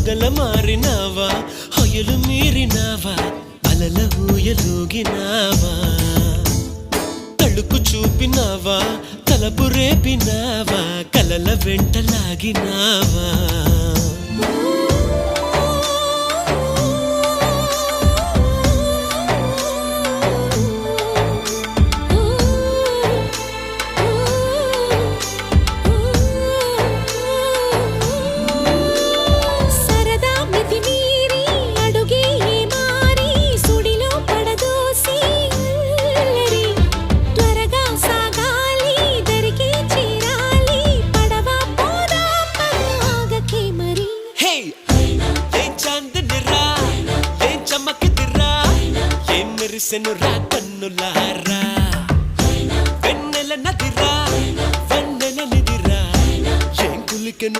పగల మారినావా హొయలు మీరినావా అలల ఊయలూగినావా తళుకు చూపినావా తలపు రేపినావా కలల వెంటలాగినావా మెరిసెను రా కన్నులా